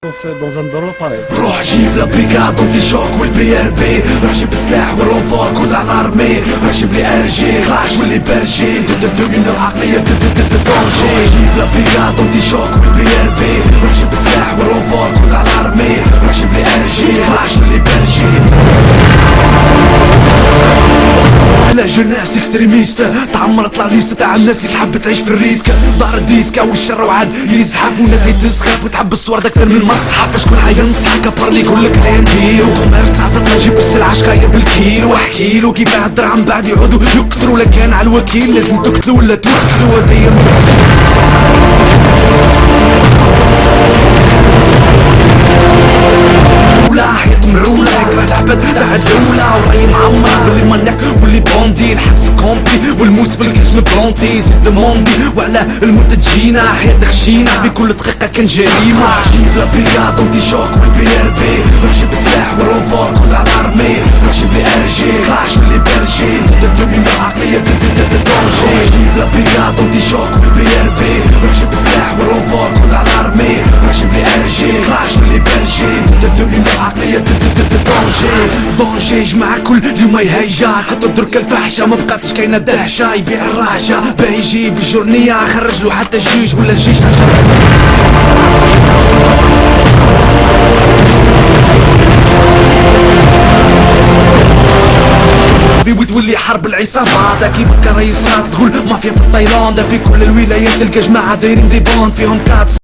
Dans un drôle pareil. روح جيب لابريكاد ودي شوك والبي ار بي، روح جيب السلاح والرونفور كل على الارمي، روح جيب لي ار جي كلاش واللي برجي دومينو العقلية دونجي. روح جيب لابريكاد ودي شوك والبي ار بي، روح جيب السلاح والرونفور كل على الارمي، روح جيب لي ار جي كلاش واللي برجي. لا جوناس اكستريميست تعمرت لا ليست تاع الناس اللي تحب تعيش في الريسك، دار الديسكا والشر وعاد يزحف وناس يتسخف وتحب الصور اكثر من المصحف. شكون حينصحك ابرني يقولك ام بي ومارس عصتنا نجيب السلعه شكايه بالكيلو، واحكيلو كيف الدرهم بعد يعودوا يقتلوا لك كان على الوكيل لازم تقتلوا ولا توكلوا هديه. حيط مرولة كره تحبت تاع الدولة وراي معمر باللي مانياك واللي بوندي الحبس كومبي والموس بالكلشم بلونتي زيد موندي وعلى الموت تجينا حياة خشينا في كل دقيقة كان جريمة. جيب لابريكاد ودي شوك والبي ار بي، روح جيب السلاح والرونفور كل على الارمي، روح جيب لي ار جي كلاش واللي برجي دومينو العقلية دونجي. جيب لابريكاد ودي شوك والبي ار بي، روح جيب السلاح والرونفور كل على الارمي، روح جيب لي ار جي كلاش واللي برجي دومينو العقلية دونجي. جمع كل اليوم يهيجا كنت درك الفحشة ما بقاتش كاينة دهشة، يبيع الرهجة باه يجيب الجورنية خرج له حتى الجيش ولا الجيش وتولي حرب العصابات كيما كرئيسات تقول مافيا في تايلاند، في كل الولايات تلقى جماعة دايرين دي بوند فيهم كات